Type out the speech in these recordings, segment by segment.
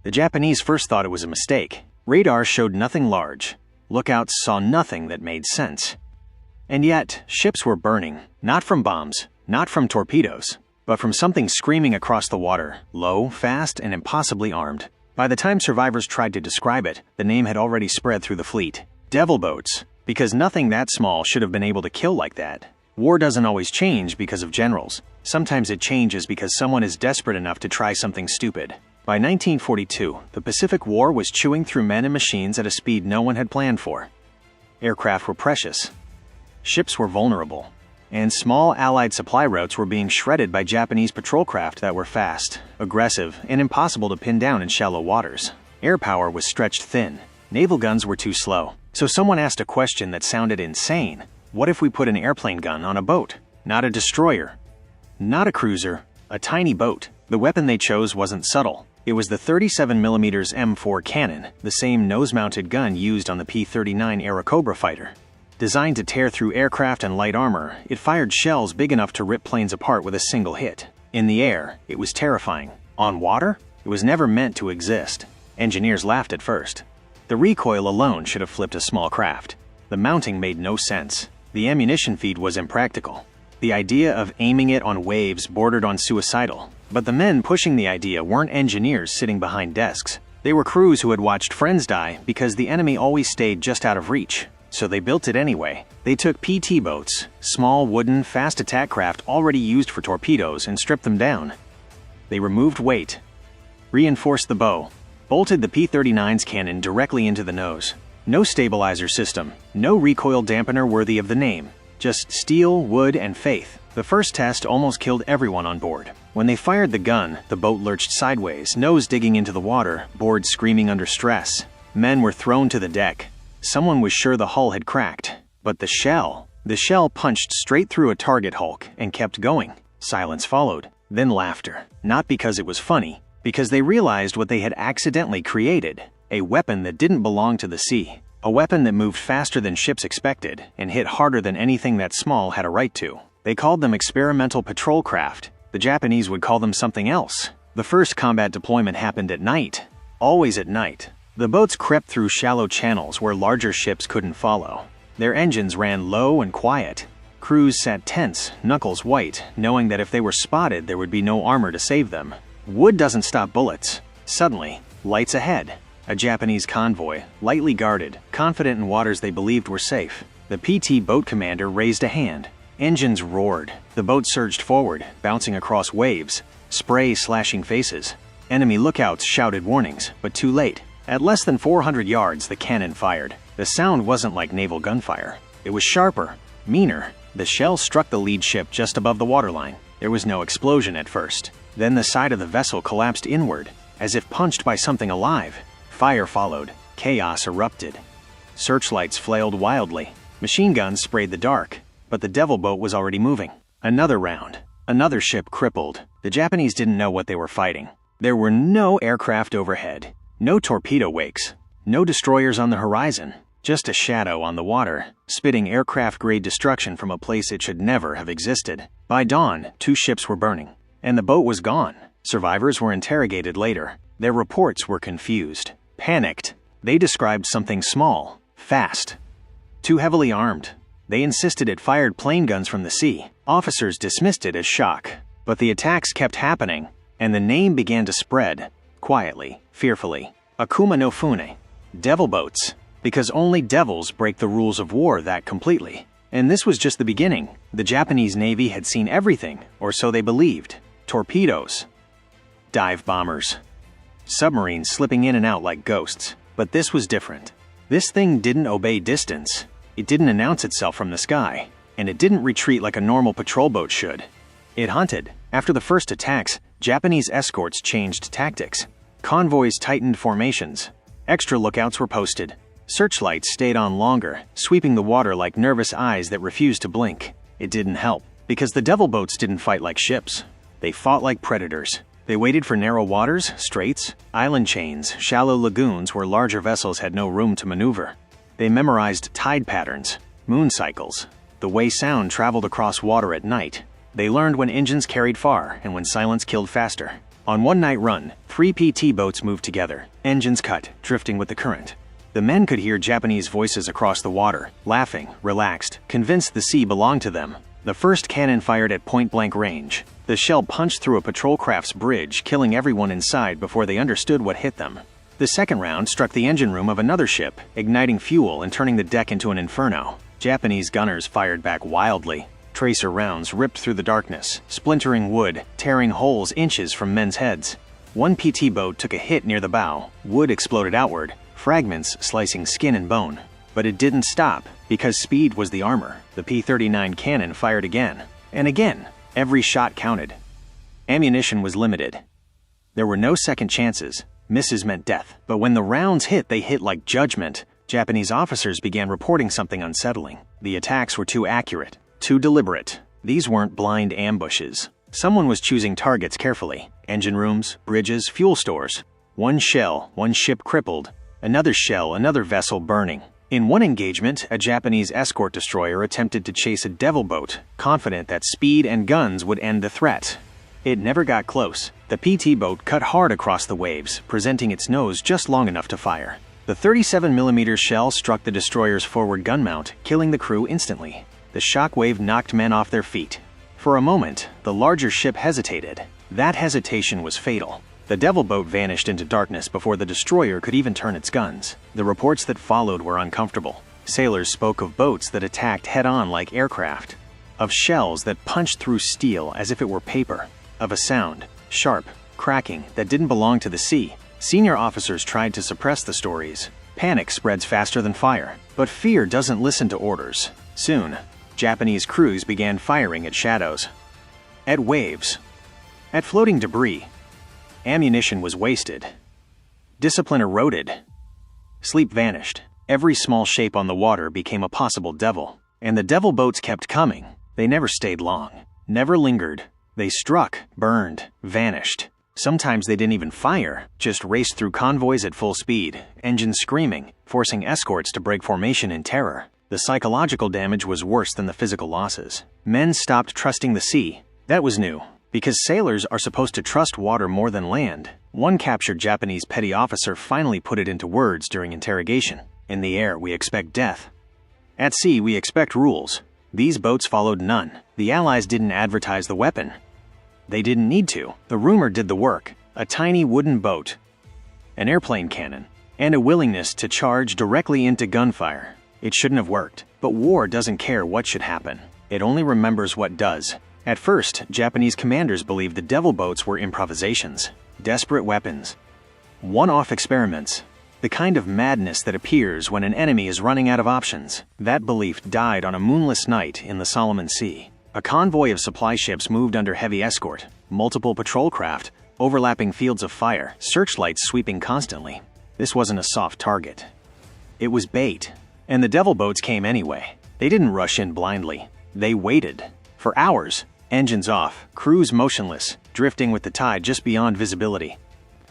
The Japanese first thought it was a mistake. Radar showed nothing large. Lookouts saw nothing that made sense. And yet, ships were burning, not from bombs, not from torpedoes, but from something screaming across the water, low, fast, and impossibly armed. By the time survivors tried to describe it, the name had already spread through the fleet. Devil boats, because nothing that small should have been able to kill like that. War doesn't always change because of generals. Sometimes it changes because someone is desperate enough to try something stupid. By 1942, the Pacific War was chewing through men and machines at a speed no one had planned for. Aircraft were precious. Ships were vulnerable. And small Allied supply routes were being shredded by Japanese patrol craft that were fast, aggressive, and impossible to pin down in shallow waters. Air power was stretched thin. Naval guns were too slow. So someone asked a question that sounded insane. What if we put an airplane gun on a boat? Not a destroyer. Not a cruiser. A tiny boat. The weapon they chose wasn't subtle. It was the 37mm M4 cannon, the same nose-mounted gun used on the P-39 Airacobra fighter. Designed to tear through aircraft and light armor, it fired shells big enough to rip planes apart with a single hit. In the air, it was terrifying. On water, it was never meant to exist. Engineers laughed at first. The recoil alone should have flipped a small craft. The mounting made no sense. The ammunition feed was impractical. The idea of aiming it on waves bordered on suicidal. But the men pushing the idea weren't engineers sitting behind desks. They were crews who had watched friends die because the enemy always stayed just out of reach. So they built it anyway. They took PT boats, small wooden fast attack craft already used for torpedoes, and stripped them down. They removed weight, reinforced the bow, bolted the P-39's cannon directly into the nose. No stabilizer system, no recoil dampener worthy of the name. Just steel, wood, and faith. The first test almost killed everyone on board. When they fired the gun, the boat lurched sideways, nose digging into the water, board screaming under stress. Men were thrown to the deck. Someone was sure the hull had cracked. But the shell punched straight through a target hulk and kept going. Silence followed, then laughter. Not because it was funny, because they realized what they had accidentally created. A weapon that didn't belong to the sea. A weapon that moved faster than ships expected and hit harder than anything that small had a right to. They called them experimental patrol craft. The Japanese would call them something else. The first combat deployment happened at night. Always at night. The boats crept through shallow channels where larger ships couldn't follow. Their engines ran low and quiet. Crews sat tense, knuckles white, knowing that if they were spotted, there would be no armor to save them. Wood doesn't stop bullets. Suddenly, lights ahead. A Japanese convoy, lightly guarded, confident in waters they believed were safe. The PT boat commander raised a hand. Engines roared. The boat surged forward, bouncing across waves, spray slashing faces. Enemy lookouts shouted warnings, but too late. At less than 400 yards, the cannon fired. The sound wasn't like naval gunfire. It was sharper, meaner. The shell struck the lead ship just above the waterline. There was no explosion at first. Then the side of the vessel collapsed inward, as if punched by something alive. Fire followed. Chaos erupted. Searchlights flailed wildly. Machine guns sprayed the dark. But the devil boat was already moving. Another round. Another ship crippled. The Japanese didn't know what they were fighting. There were no aircraft overhead. No torpedo wakes. No destroyers on the horizon. Just a shadow on the water, spitting aircraft-grade destruction from a place it should never have existed. By dawn, 2 ships were burning. And the boat was gone. Survivors were interrogated later. Their reports were confused. Panicked. They described something small, fast, too heavily armed. They insisted it fired plane guns from the sea. Officers dismissed it as shock. But the attacks kept happening, and the name began to spread, quietly, fearfully. Akuma no Fune. Devil boats. Because only devils break the rules of war that completely. And this was just the beginning. The Japanese Navy had seen everything, or so they believed. Torpedoes. Dive bombers. Submarines slipping in and out like ghosts. But this was different. This thing didn't obey distance. It didn't announce itself from the sky. And it didn't retreat like a normal patrol boat should. It hunted. After the first attacks, Japanese escorts changed tactics. Convoys tightened formations. Extra lookouts were posted. Searchlights stayed on longer, sweeping the water like nervous eyes that refused to blink. It didn't help, because the devil boats didn't fight like ships. They fought like predators. They waited for narrow waters, straits, island chains, shallow lagoons where larger vessels had no room to maneuver. They memorized tide patterns, moon cycles, the way sound traveled across water at night. They learned when engines carried far and when silence killed faster. On one night run, 3 PT boats moved together, engines cut, drifting with the current. The men could hear Japanese voices across the water, laughing, relaxed, convinced the sea belonged to them. The first cannon fired at point-blank range. The shell punched through a patrol craft's bridge, killing everyone inside before they understood what hit them. The second round struck the engine room of another ship, igniting fuel and turning the deck into an inferno. Japanese gunners fired back wildly. Tracer rounds ripped through the darkness, splintering wood, tearing holes inches from men's heads. One PT boat took a hit near the bow. Wood exploded outward, fragments slicing skin and bone. But it didn't stop, because speed was the armor. The P-39 cannon fired again, and again. Every shot counted. Ammunition was limited. There were no second chances. Misses meant death. But when the rounds hit, they hit like judgment. Japanese officers began reporting something unsettling. The attacks were too accurate, too deliberate. These weren't blind ambushes. Someone was choosing targets carefully. Engine rooms, bridges, fuel stores. One shell, one ship crippled. Another shell, another vessel burning. In one engagement, a Japanese escort destroyer attempted to chase a Devil boat, confident that speed and guns would end the threat. It never got close. The PT boat cut hard across the waves, presenting its nose just long enough to fire. The 37mm shell struck the destroyer's forward gun mount, killing the crew instantly. The shockwave knocked men off their feet. For a moment, the larger ship hesitated. That hesitation was fatal. The Devil boat vanished into darkness before the destroyer could even turn its guns. The reports that followed were uncomfortable. Sailors spoke of boats that attacked head-on like aircraft, of shells that punched through steel as if it were paper, of a sound, sharp, cracking, that didn't belong to the sea. Senior officers tried to suppress the stories. Panic spreads faster than fire, but fear doesn't listen to orders. Soon, Japanese crews began firing at shadows, at waves, at floating debris. Ammunition was wasted. Discipline eroded. Sleep vanished. Every small shape on the water became a possible devil. And the Devil boats kept coming. They never stayed long, never lingered. They struck, burned, vanished. Sometimes they didn't even fire, just raced through convoys at full speed, engines screaming, forcing escorts to break formation in terror. The psychological damage was worse than the physical losses. Men stopped trusting the sea. That was new. Because sailors are supposed to trust water more than land. One captured Japanese petty officer finally put it into words during interrogation. In the air, we expect death. At sea, we expect rules. These boats followed none. The Allies didn't advertise the weapon. They didn't need to. The rumor did the work. A tiny wooden boat, an airplane cannon, and a willingness to charge directly into gunfire. It shouldn't have worked. But war doesn't care what should happen. It only remembers what does. At first, Japanese commanders believed the Devil boats were improvisations, desperate weapons, one-off experiments, the kind of madness that appears when an enemy is running out of options. That belief died on a moonless night in the Solomon Sea. A convoy of supply ships moved under heavy escort, multiple patrol craft, overlapping fields of fire, searchlights sweeping constantly. This wasn't a soft target. It was bait, and the Devil boats came anyway. They didn't rush in blindly. They waited. For hours, engines off, crews motionless, drifting with the tide just beyond visibility.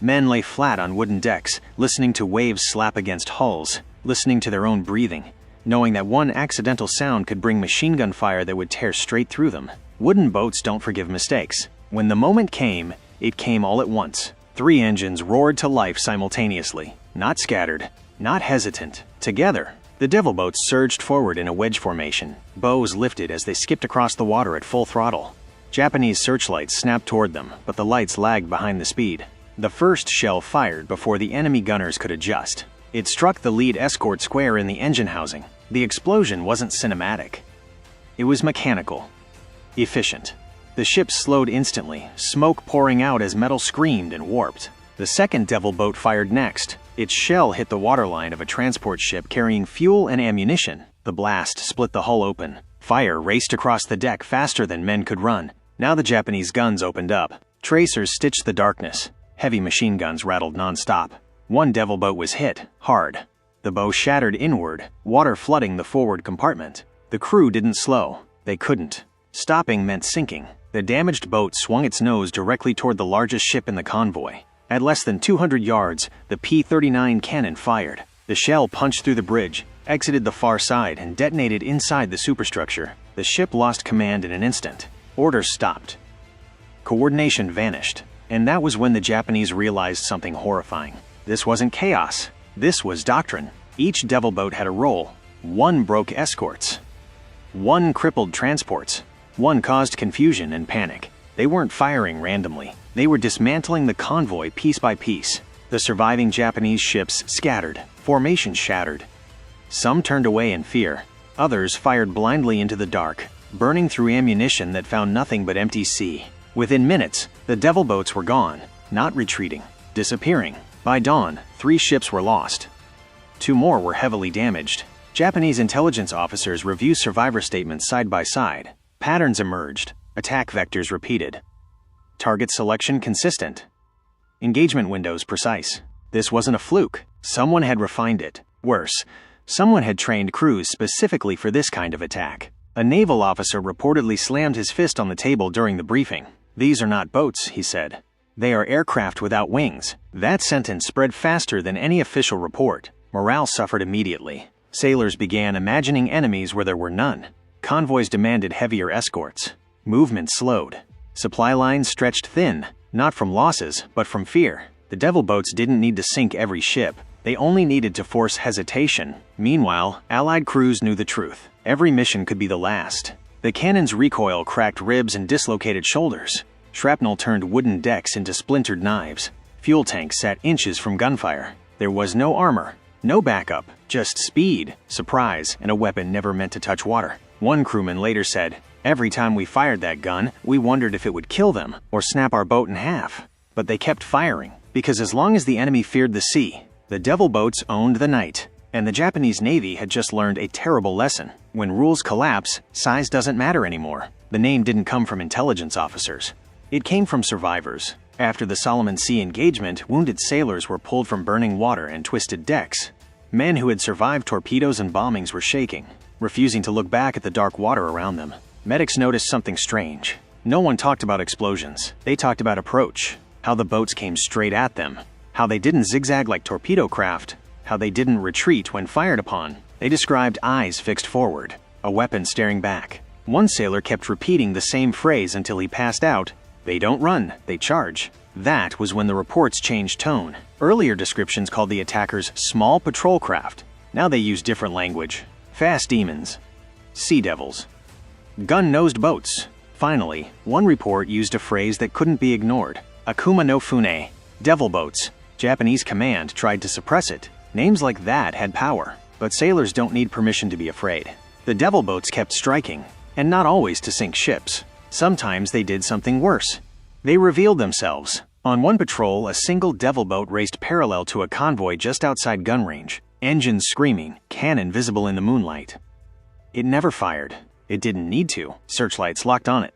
Men lay flat on wooden decks, listening to waves slap against hulls, listening to their own breathing, knowing that one accidental sound could bring machine gun fire that would tear straight through them. Wooden boats don't forgive mistakes. When the moment came, it came all at once. 3 engines roared to life simultaneously, not scattered, not hesitant, together. The Devil boats surged forward in a wedge formation, bows lifted as they skipped across the water at full throttle. Japanese searchlights snapped toward them, but the lights lagged behind the speed. The first shell fired before the enemy gunners could adjust. It struck the lead escort square in the engine housing. The explosion wasn't cinematic. It was mechanical, efficient. The ship slowed instantly, smoke pouring out as metal screamed and warped. The second Devil boat fired next. Its shell hit the waterline of a transport ship carrying fuel and ammunition. The blast split the hull open. Fire raced across the deck faster than men could run. Now the Japanese guns opened up. Tracers stitched the darkness. Heavy machine guns rattled non-stop. One Devil boat was hit, hard. The bow shattered inward, water flooding the forward compartment. The crew didn't slow. They couldn't. Stopping meant sinking. The damaged boat swung its nose directly toward the largest ship in the convoy. At less than 200 yards, the P-39 cannon fired. The shell punched through the bridge, exited the far side, and detonated inside the superstructure. The ship lost command in an instant. Orders stopped. Coordination vanished. And that was when the Japanese realized something horrifying. This wasn't chaos. This was doctrine. Each devil boat had a role. One broke escorts. One crippled transports. One caused confusion and panic. They weren't firing randomly. They were dismantling the convoy piece by piece. The surviving Japanese ships scattered, formations shattered. Some turned away in fear. Others fired blindly into the dark, burning through ammunition that found nothing but empty sea. Within minutes, the devil boats were gone, not retreating, disappearing. By dawn, 3 ships were lost. 2 more were heavily damaged. Japanese intelligence officers reviewed survivor statements side by side. Patterns emerged. Attack vectors repeated. Target selection consistent. Engagement windows precise. This wasn't a fluke. Someone had refined it. Worse, someone had trained crews specifically for this kind of attack. A naval officer reportedly slammed his fist on the table during the briefing. "These are not boats," he said. "They are aircraft without wings." That sentence spread faster than any official report. Morale suffered immediately. Sailors began imagining enemies where there were none. Convoys demanded heavier escorts. Movement slowed. Supply lines stretched thin, not from losses, but from fear. The devil boats didn't need to sink every ship. They only needed to force hesitation. Meanwhile, Allied crews knew the truth. Every mission could be the last. The cannon's recoil cracked ribs and dislocated shoulders. Shrapnel turned wooden decks into splintered knives. Fuel tanks sat inches from gunfire. There was no armor, no backup, just speed, surprise, and a weapon never meant to touch water. One crewman later said, "Every time we fired that gun, we wondered if it would kill them or snap our boat in half." But they kept firing, because as long as the enemy feared the sea, the devil boats owned the night. And the Japanese Navy had just learned a terrible lesson. When rules collapse, size doesn't matter anymore. The name didn't come from intelligence officers. It came from survivors. After the Solomon Sea engagement, wounded sailors were pulled from burning water and twisted decks. Men who had survived torpedoes and bombings were shaking, refusing to look back at the dark water around them. Medics noticed something strange. No one talked about explosions. They talked about approach, how the boats came straight at them, how they didn't zigzag like torpedo craft, how they didn't retreat when fired upon. They described eyes fixed forward, a weapon staring back. One sailor kept repeating the same phrase until he passed out. "They don't run, they charge." That was when the reports changed tone. Earlier descriptions called the attackers small patrol craft. Now they use different language. Fast demons. Sea devils. Gun-nosed boats. Finally, one report used a phrase that couldn't be ignored. Akuma no Fune. Devil boats. Japanese command tried to suppress it. Names like that had power, but sailors don't need permission to be afraid. The devil boats kept striking, and not always to sink ships. Sometimes they did something worse. They revealed themselves. On one patrol, a single devil boat raced parallel to a convoy just outside gun range, engines screaming, cannon visible in the moonlight. It never fired. It didn't need to. Searchlights locked on it.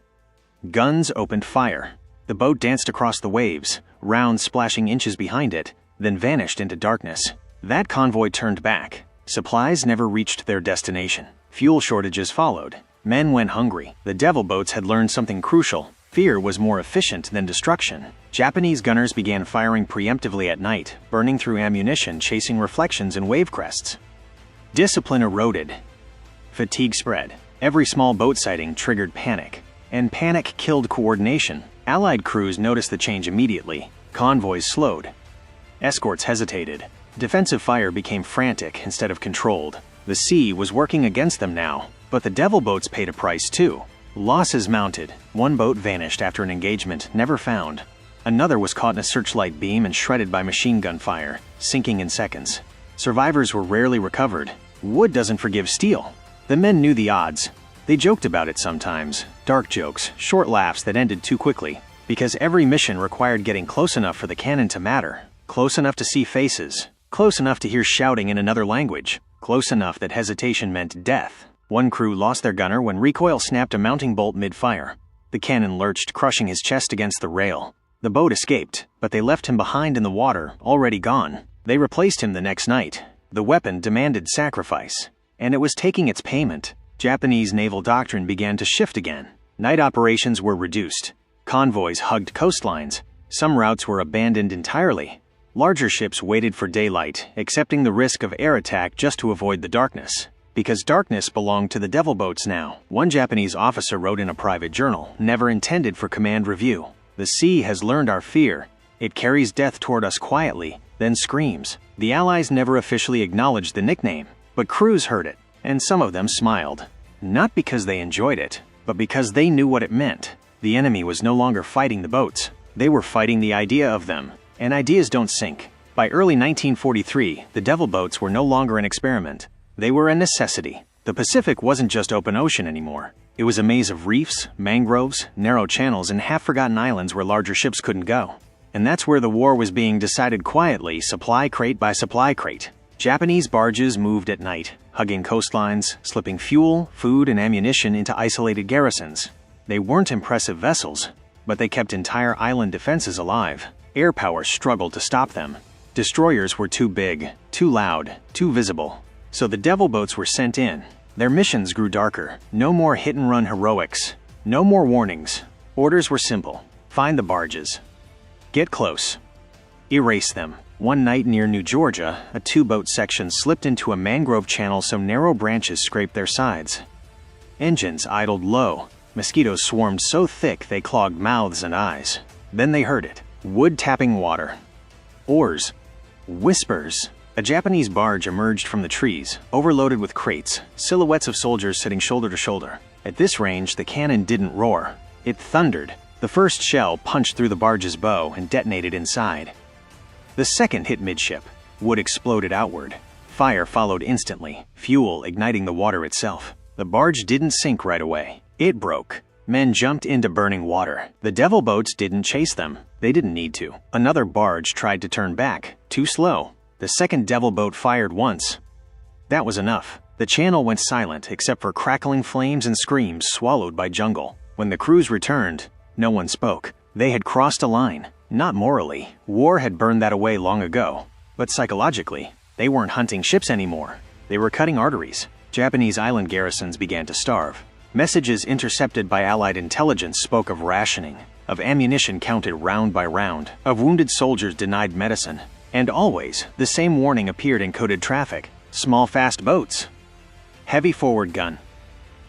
Guns opened fire. The boat danced across the waves, rounds splashing inches behind it, then vanished into darkness. That convoy turned back. Supplies never reached their destination. Fuel shortages followed. Men went hungry. The devil boats had learned something crucial. Fear was more efficient than destruction. Japanese gunners began firing preemptively at night, burning through ammunition, chasing reflections in wave crests. Discipline eroded. Fatigue spread. Every small boat sighting triggered panic. And panic killed coordination. Allied crews noticed the change immediately. Convoys slowed. Escorts hesitated. Defensive fire became frantic instead of controlled. The sea was working against them now, but the devil boats paid a price too. Losses mounted. One boat vanished after an engagement, never found. Another was caught in a searchlight beam and shredded by machine gun fire, sinking in seconds. Survivors were rarely recovered. Wood doesn't forgive steel. The men knew the odds. They joked about it sometimes. Dark jokes, short laughs that ended too quickly. Because every mission required getting close enough for the cannon to matter. Close enough to see faces. Close enough to hear shouting in another language. Close enough that hesitation meant death. One crew lost their gunner when recoil snapped a mounting bolt mid-fire. The cannon lurched, crushing his chest against the rail. The boat escaped, but they left him behind in the water, already gone. They replaced him the next night. The weapon demanded sacrifice. And it was taking its payment. Japanese naval doctrine began to shift again. Night operations were reduced. Convoys hugged coastlines. Some routes were abandoned entirely. Larger ships waited for daylight, accepting the risk of air attack just to avoid the darkness. Because darkness belonged to the devil boats now. One Japanese officer wrote in a private journal, never intended for command review. The sea has learned our fear. It carries death toward us quietly, then screams. The Allies never officially acknowledged the nickname, but crews heard it, and some of them smiled. Not because they enjoyed it, but because they knew what it meant. The enemy was no longer fighting the boats. They were fighting the idea of them, and ideas don't sink. By early 1943, the Devil boats were no longer an experiment. They were a necessity. The Pacific wasn't just open ocean anymore. It was a maze of reefs, mangroves, narrow channels, and half-forgotten islands where larger ships couldn't go. And that's where the war was being decided quietly, supply crate by supply crate. Japanese barges moved at night, hugging coastlines, slipping fuel, food, and ammunition into isolated garrisons. They weren't impressive vessels, but they kept entire island defenses alive. Air power struggled to stop them. Destroyers were too big, too loud, too visible. So the Devil boats were sent in. Their missions grew darker. No more hit-and-run heroics. No more warnings. Orders were simple. Find the barges. Get close. Erase them. One night near New Georgia, a two-boat section slipped into a mangrove channel so narrow branches scraped their sides. Engines idled low. Mosquitoes swarmed so thick they clogged mouths and eyes. Then they heard it. Wood tapping water. Oars. Whispers. A Japanese barge emerged from the trees, overloaded with crates, silhouettes of soldiers sitting shoulder to shoulder. At this range, the cannon didn't roar. It thundered. The first shell punched through the barge's bow and detonated inside. The second hit midship. Wood exploded outward. Fire followed instantly, fuel igniting the water itself. The barge didn't sink right away. It broke. Men jumped into burning water. The Devil boats didn't chase them. They didn't need to. Another barge tried to turn back. Too slow. The second Devil boat fired once. That was enough. The channel went silent except for crackling flames and screams swallowed by jungle. When the crews returned, no one spoke. They had crossed a line. Not morally. War had burned that away long ago. But psychologically, they weren't hunting ships anymore. They were cutting arteries. Japanese island garrisons began to starve. Messages intercepted by Allied intelligence spoke of rationing, of ammunition counted round by round, of wounded soldiers denied medicine. And always, the same warning appeared in coded traffic. Small fast boats. Heavy forward gun.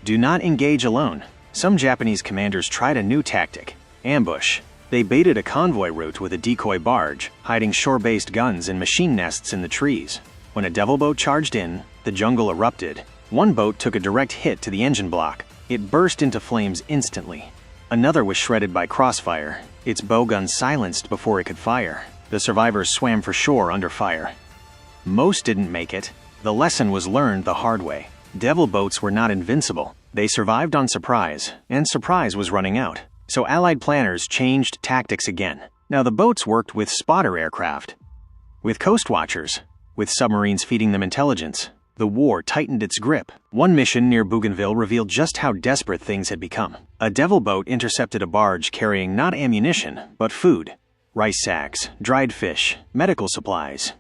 Do not engage alone. Some Japanese commanders tried a new tactic. Ambush. They baited a convoy route with a decoy barge, hiding shore-based guns in machine nests in the trees. When a Devil boat charged in, the jungle erupted. One boat took a direct hit to the engine block. It burst into flames instantly. Another was shredded by crossfire, its bowgun silenced before it could fire. The survivors swam for shore under fire. Most didn't make it. The lesson was learned the hard way. Devil boats were not invincible. They survived on surprise, and surprise was running out. So Allied planners changed tactics again. Now the boats worked with spotter aircraft, with coast watchers, with submarines feeding them intelligence. The war tightened its grip. One mission near Bougainville revealed just how desperate things had become. A Devil boat intercepted a barge carrying not ammunition, but food. Rice sacks, dried fish, medical supplies.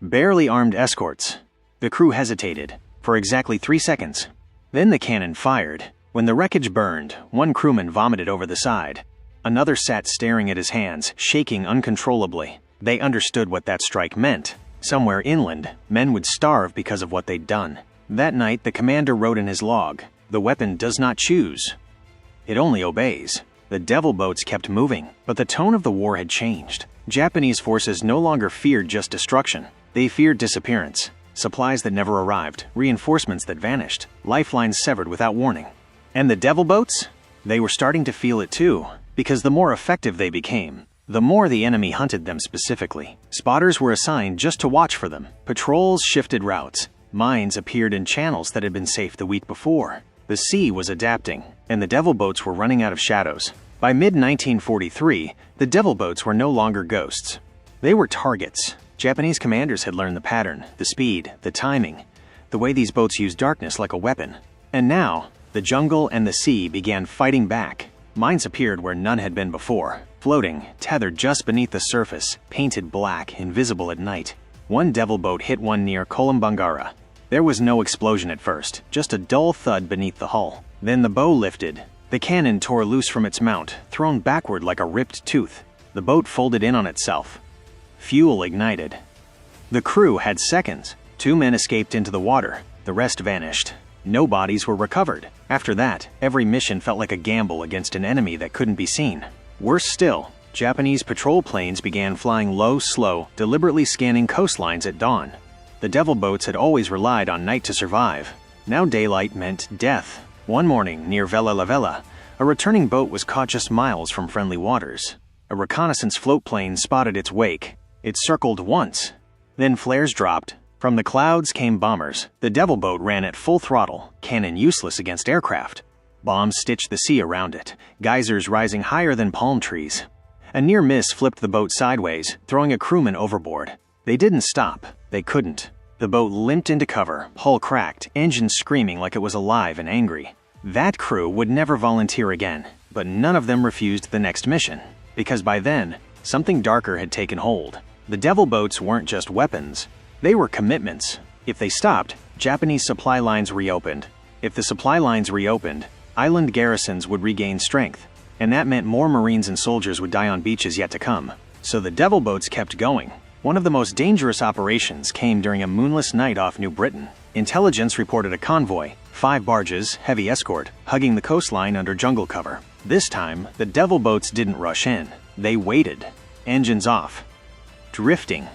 Barely armed escorts. The crew hesitated for exactly 3 seconds. Then the cannon fired. When the wreckage burned, one crewman vomited over the side. Another sat staring at his hands, shaking uncontrollably. They understood what that strike meant. Somewhere inland, men would starve because of what they'd done. That night, the commander wrote in his log, "The weapon does not choose. It only obeys." The Devil boats kept moving, but the tone of the war had changed. Japanese forces no longer feared just destruction. They feared disappearance. Supplies that never arrived, reinforcements that vanished, lifelines severed without warning. And the Devil boats? They were starting to feel it too, because the more effective they became, the more the enemy hunted them specifically. Spotters were assigned just to watch for them. Patrols shifted routes. Mines appeared in channels that had been safe the week before. The sea was adapting, and the Devil boats were running out of shadows. By mid-1943, the Devil boats were no longer ghosts. They were targets. Japanese commanders had learned the pattern, the speed, the timing, the way these boats used darkness like a weapon. And now, the jungle and the sea began fighting back. Mines appeared where none had been before, floating, tethered just beneath the surface, painted black, invisible at night. One Devil boat hit one near Kolombangara. There was no explosion at first, just a dull thud beneath the hull. Then the bow lifted. The cannon tore loose from its mount, thrown backward like a ripped tooth. The boat folded in on itself. Fuel ignited. The crew had seconds. 2 men escaped into the water. The rest vanished. No bodies were recovered. After that, every mission felt like a gamble against an enemy that couldn't be seen. Worse still, Japanese patrol planes began flying low, slow, deliberately scanning coastlines at dawn. The devil boats had always relied on night to survive. Now daylight meant death. One morning, near Vella La Vella, a returning boat was caught just miles from friendly waters. A reconnaissance float plane spotted its wake. It circled once. Then flares dropped. From the clouds came bombers. The devil boat ran at full throttle, cannon useless against aircraft. Bombs stitched the sea around it, geysers rising higher than palm trees. A near miss flipped the boat sideways, throwing a crewman overboard. They didn't stop. They couldn't. The boat limped into cover, hull cracked, engines screaming like it was alive and angry. That crew would never volunteer again, but none of them refused the next mission, because by then, something darker had taken hold. The devil boats weren't just weapons. They were commitments. If they stopped, Japanese supply lines reopened. If the supply lines reopened, island garrisons would regain strength, and that meant more Marines and soldiers would die on beaches yet to come. So the devil boats kept going. One of the most dangerous operations came during a moonless night off New Britain. Intelligence reported a convoy, 5 barges, heavy escort, hugging the coastline under jungle cover. This time, the devil boats didn't rush in. They waited. Engines off. Drifting.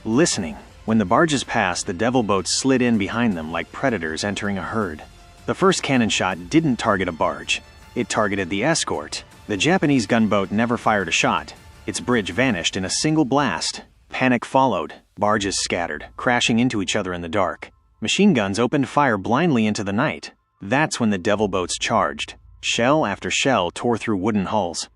Listening. When the barges passed, the devil boats slid in behind them like predators entering a herd. The first cannon shot didn't target a barge. It targeted the escort. The Japanese gunboat never fired a shot. Its bridge vanished in a single blast. Panic followed. Barges scattered, crashing into each other in the dark. Machine guns opened fire blindly into the night. That's when the devil boats charged. Shell after shell tore through wooden hulls.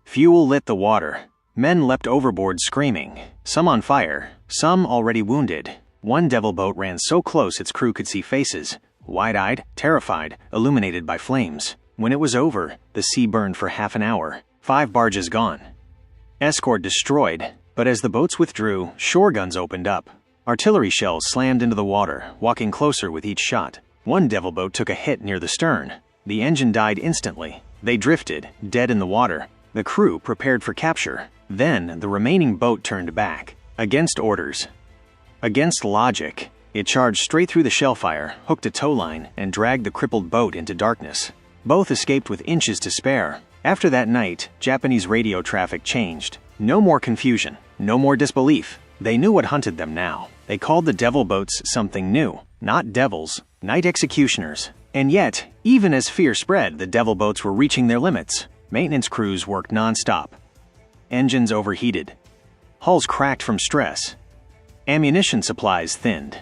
Fuel lit the water. Men leapt overboard screaming, some on fire, some already wounded. One devil boat ran so close its crew could see faces, wide-eyed, terrified, illuminated by flames. When it was over, the sea burned for half an hour. 5 barges gone. Escort destroyed, but as the boats withdrew, shore guns opened up. Artillery shells slammed into the water, walking closer with each shot. One devil boat took a hit near the stern. The engine died instantly. They drifted, dead in the water. The crew prepared for capture. Then, the remaining boat turned back. Against orders. Against logic. It charged straight through the shellfire, hooked a tow line, and dragged the crippled boat into darkness. Both escaped with inches to spare. After that night, Japanese radio traffic changed. No more confusion. No more disbelief. They knew what hunted them now. They called the devil boats something new. Not devils. Night executioners. And yet, even as fear spread, the devil boats were reaching their limits. Maintenance crews worked non-stop. Engines overheated. Hulls cracked from stress. Ammunition supplies thinned.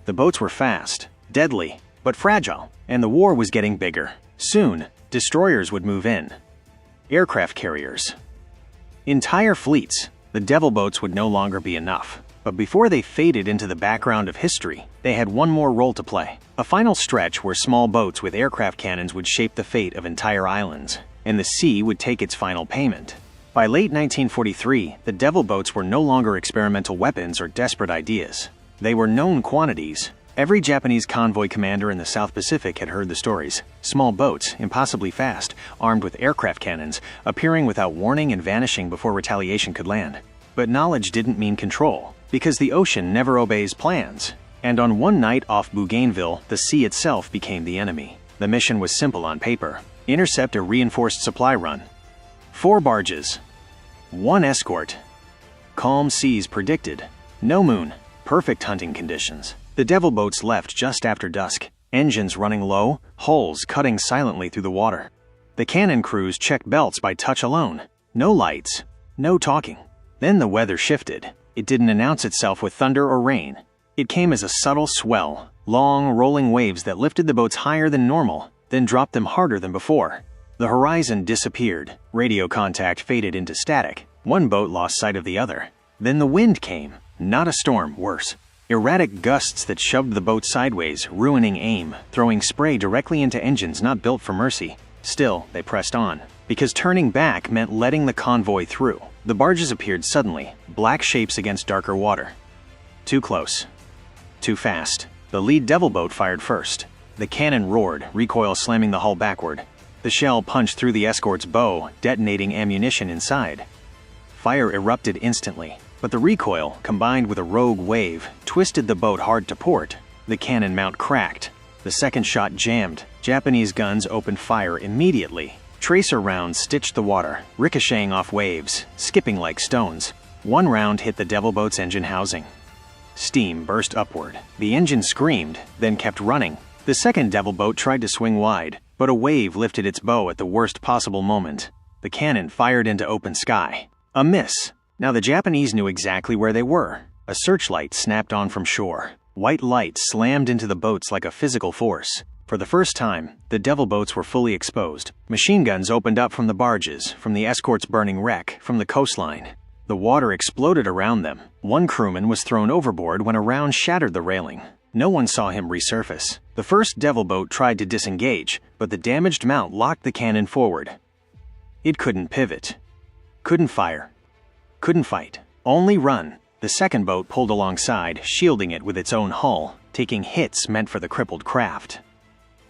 The boats were fast, deadly, but fragile, and the war was getting bigger. Soon, destroyers would move in. Aircraft carriers. Entire fleets. The devil boats would no longer be enough. But before they faded into the background of history, they had one more role to play. A final stretch where small boats with aircraft cannons would shape the fate of entire islands, and the sea would take its final payment. By late 1943, the devil boats were no longer experimental weapons or desperate ideas. They were known quantities. Every Japanese convoy commander in the South Pacific had heard the stories. Small boats, impossibly fast, armed with aircraft cannons, appearing without warning and vanishing before retaliation could land. But knowledge didn't mean control, because the ocean never obeys plans. And on one night off Bougainville, the sea itself became the enemy. The mission was simple on paper. Intercept a reinforced supply run. 4 barges. 1 escort. Calm seas predicted. No moon. Perfect hunting conditions. The devil boats left just after dusk. Engines running low, hulls cutting silently through the water. The cannon crews checked belts by touch alone. No lights. No talking. Then the weather shifted. It didn't announce itself with thunder or rain. It came as a subtle swell. Long, rolling waves that lifted the boats higher than normal, then dropped them harder than before. The horizon disappeared. Radio contact faded into static. One boat lost sight of the other. Then the wind came. Not a storm, worse. Erratic gusts that shoved the boat sideways, ruining aim, throwing spray directly into engines not built for mercy. Still, they pressed on, because turning back meant letting the convoy through. The barges appeared suddenly, black shapes against darker water. Too close. Too fast. The lead devil boat fired first. The cannon roared, recoil slamming the hull backward. The shell punched through the escort's bow, detonating ammunition inside. Fire erupted instantly, but the recoil, combined with a rogue wave, twisted the boat hard to port. The cannon mount cracked. The second shot jammed. Japanese guns opened fire immediately. Tracer rounds stitched the water, ricocheting off waves, skipping like stones. One round hit the Devil boat's engine housing. Steam burst upward. The engine screamed, then kept running. The second Devil boat tried to swing wide, but a wave lifted its bow at the worst possible moment. The cannon fired into open sky. A miss. Now the Japanese knew exactly where they were. A searchlight snapped on from shore. White light slammed into the boats like a physical force. For the first time, the Devil boats were fully exposed. Machine guns opened up from the barges, from the escort's burning wreck, from the coastline. The water exploded around them. One crewman was thrown overboard when a round shattered the railing. No one saw him resurface. The first Devil boat tried to disengage, but the damaged mount locked the cannon forward. It couldn't pivot. Couldn't fire. Couldn't fight. Only run. The second boat pulled alongside, shielding it with its own hull, taking hits meant for the crippled craft.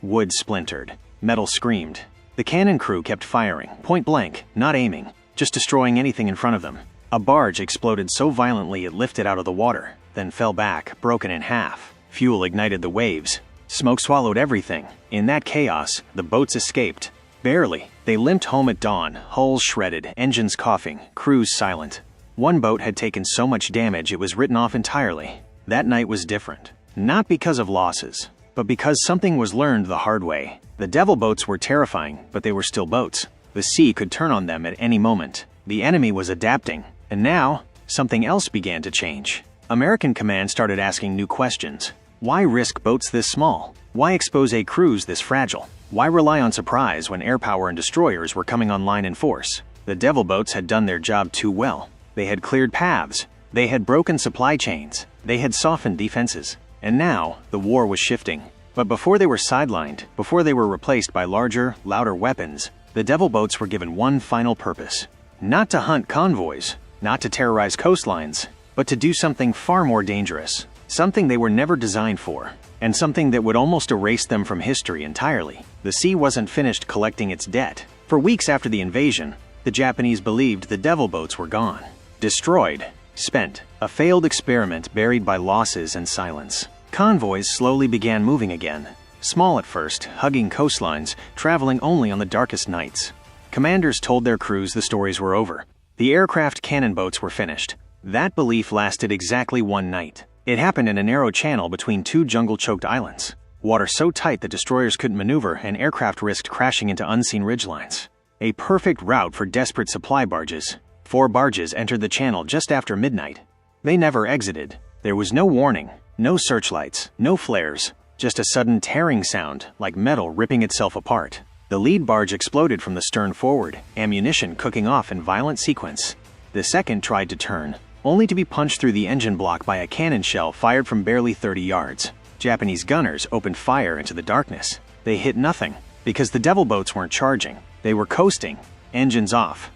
Wood splintered. Metal screamed. The cannon crew kept firing, point blank, not aiming, just destroying anything in front of them. A barge exploded so violently it lifted out of the water, then fell back, broken in half. Fuel ignited the waves. Smoke swallowed everything. In that chaos, the boats escaped. Barely. They limped home at dawn, hulls shredded, engines coughing, crews silent. One boat had taken so much damage it was written off entirely. That night was different. Not because of losses, but because something was learned the hard way. The Devil boats were terrifying, but they were still boats. The sea could turn on them at any moment. The enemy was adapting. And now, something else began to change. American command started asking new questions. Why risk boats this small? Why expose a crews this fragile? Why rely on surprise when air power and destroyers were coming online in force? The Devil boats had done their job too well. They had cleared paths. They had broken supply chains. They had softened defenses. And now, the war was shifting. But before they were sidelined, before they were replaced by larger, louder weapons, the Devil boats were given one final purpose. Not to hunt convoys, not to terrorize coastlines, but to do something far more dangerous. Something they were never designed for, and something that would almost erase them from history entirely. The sea wasn't finished collecting its debt. For weeks after the invasion, the Japanese believed the Devil boats were gone. Destroyed. Spent. A failed experiment buried by losses and silence. Convoys slowly began moving again. Small at first, hugging coastlines, traveling only on the darkest nights. Commanders told their crews the stories were over. The aircraft cannon boats were finished. That belief lasted exactly one night. It happened in a narrow channel between two jungle-choked islands. Water so tight that destroyers couldn't maneuver and aircraft risked crashing into unseen ridgelines. A perfect route for desperate supply barges. 4 barges entered the channel just after midnight. They never exited. There was no warning, no searchlights, no flares, just a sudden tearing sound like metal ripping itself apart. The lead barge exploded from the stern forward, ammunition cooking off in violent sequence. The second tried to turn, only to be punched through the engine block by a cannon shell fired from barely 30 yards. Japanese gunners opened fire into the darkness. They hit nothing, because the Devil boats weren't charging. They were coasting, engines off.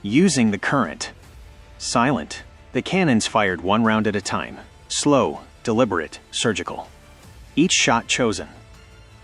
Using the current. Silent. The cannons fired one round at a time. Slow, deliberate, surgical. Each shot chosen.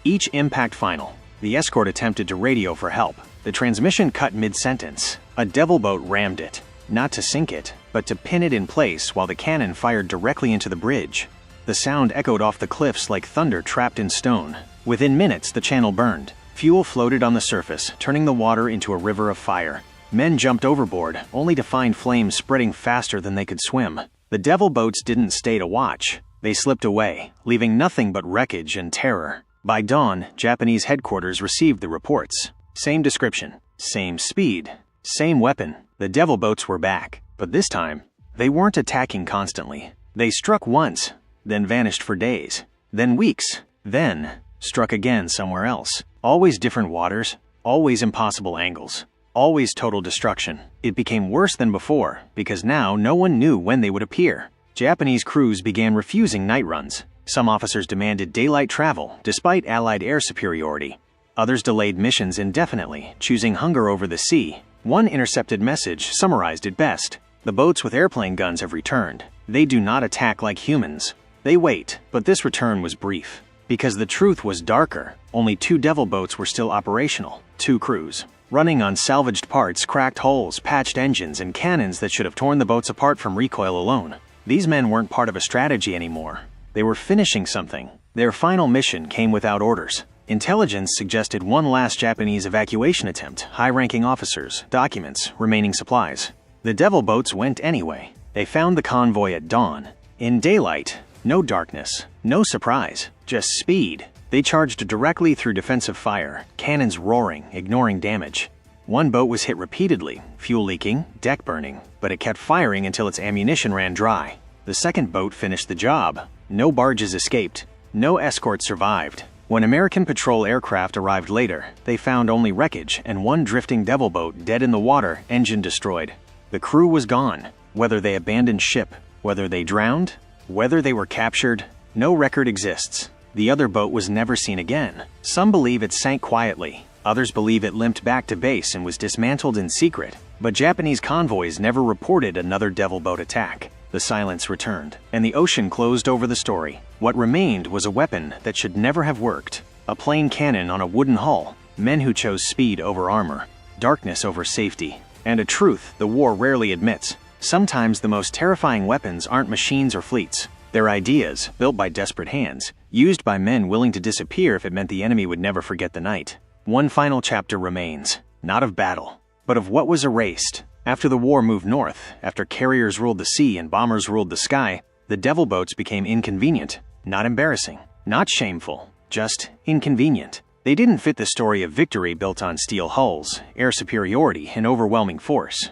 Each impact final. The escort attempted to radio for help. The transmission cut mid-sentence. A Devil boat rammed it. Not to sink it, but to pin it in place while the cannon fired directly into the bridge. The sound echoed off the cliffs like thunder trapped in stone. Within minutes, the channel burned. Fuel floated on the surface, turning the water into a river of fire. Men jumped overboard, only to find flames spreading faster than they could swim. The Devil boats didn't stay to watch. They slipped away, leaving nothing but wreckage and terror. By dawn, Japanese headquarters received the reports. Same description, same speed, same weapon. The Devil boats were back, but this time, they weren't attacking constantly. They struck once, then vanished for days, then weeks, then struck again somewhere else. Always different waters, always impossible angles, always total destruction. It became worse than before, because now no one knew when they would appear. Japanese crews began refusing night runs. Some officers demanded daylight travel, despite Allied air superiority. Others delayed missions indefinitely, choosing hunger over the sea. One intercepted message summarized it best. The boats with airplane guns have returned. They do not attack like humans. They wait, but this return was brief. Because the truth was darker, only 2 Devil boats were still operational. 2 crews. Running on salvaged parts, cracked hulls, patched engines, and cannons that should have torn the boats apart from recoil alone. These men weren't part of a strategy anymore. They were finishing something. Their final mission came without orders. Intelligence suggested one last Japanese evacuation attempt, high-ranking officers, documents, remaining supplies. The devil boats went anyway. They found the convoy at dawn. In daylight, no darkness, no surprise, just speed. They charged directly through defensive fire, cannons roaring, ignoring damage. One boat was hit repeatedly, fuel leaking, deck burning, but it kept firing until its ammunition ran dry. The second boat finished the job. No barges escaped. No escort survived. When American patrol aircraft arrived later, they found only wreckage and one drifting devil boat dead in the water, engine destroyed. The crew was gone. Whether they abandoned ship, whether they drowned, whether they were captured, no record exists. The other boat was never seen again. Some believe it sank quietly. Others believe it limped back to base and was dismantled in secret. But Japanese convoys never reported another devil boat attack. The silence returned, and the ocean closed over the story. What remained was a weapon that should never have worked. A plain cannon on a wooden hull, men who chose speed over armor, darkness over safety, and a truth the war rarely admits. Sometimes the most terrifying weapons aren't machines or fleets. They're ideas, built by desperate hands, used by men willing to disappear if it meant the enemy would never forget the night. One final chapter remains, not of battle, but of what was erased. After the war moved north, after carriers ruled the sea and bombers ruled the sky, the devil boats became inconvenient, not embarrassing, not shameful, just inconvenient. They didn't fit the story of victory built on steel hulls, air superiority, and overwhelming force.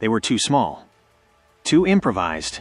They were too small, too improvised,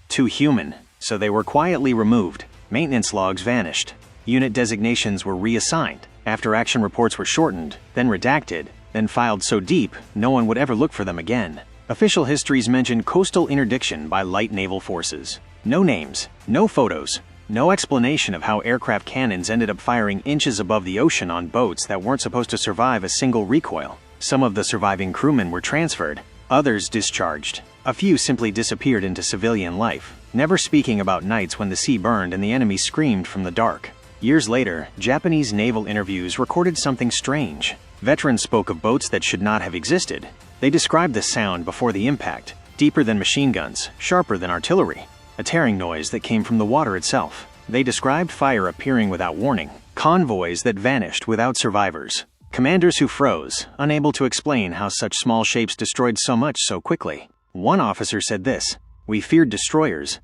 too human, so they were quietly removed. Maintenance logs vanished. Unit designations were reassigned. After-action reports were shortened, then redacted, then filed so deep no one would ever look for them again. Official histories mention coastal interdiction by light naval forces. No names, no photos, no explanation of how aircraft cannons ended up firing inches above the ocean on boats that weren't supposed to survive a single recoil. Some of the surviving crewmen were transferred, others discharged. A few simply disappeared into civilian life, never speaking about nights when the sea burned and the enemy screamed from the dark. Years later, Japanese naval interviews recorded something strange. Veterans spoke of boats that should not have existed. They described the sound before the impact, deeper than machine guns, sharper than artillery, a tearing noise that came from the water itself. They described fire appearing without warning, convoys that vanished without survivors, commanders who froze, unable to explain how such small shapes destroyed so much so quickly. One officer said this: "We feared destroyers.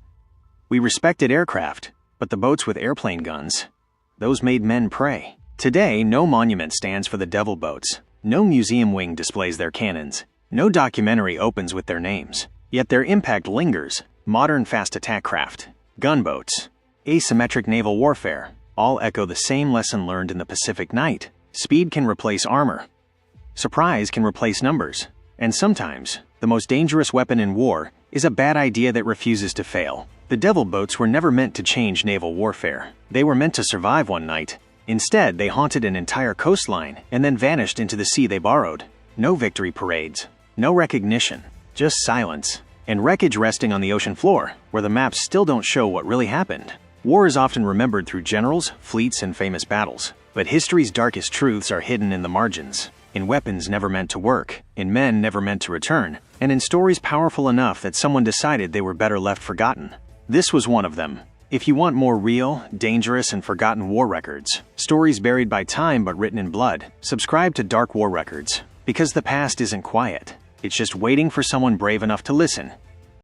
We respected aircraft, but the boats with airplane guns, those made men pray." Today, no monument stands for the devil boats. No museum wing displays their cannons. No documentary opens with their names. Yet their impact lingers. Modern fast attack craft, gunboats, asymmetric naval warfare, all echo the same lesson learned in the Pacific night. Speed can replace armor. Surprise can replace numbers. And sometimes, the most dangerous weapon in war is a bad idea that refuses to fail. The devil boats were never meant to change naval warfare. They were meant to survive one night. Instead, they haunted an entire coastline and then vanished into the sea they borrowed. No victory parades, no recognition, just silence, and wreckage resting on the ocean floor, where the maps still don't show what really happened. War is often remembered through generals, fleets, and famous battles, but history's darkest truths are hidden in the margins, in weapons never meant to work, in men never meant to return, and in stories powerful enough that someone decided they were better left forgotten. This was one of them. If you want more real, dangerous, and forgotten war records, stories buried by time but written in blood, subscribe to Dark War Records. Because the past isn't quiet. It's just waiting for someone brave enough to listen.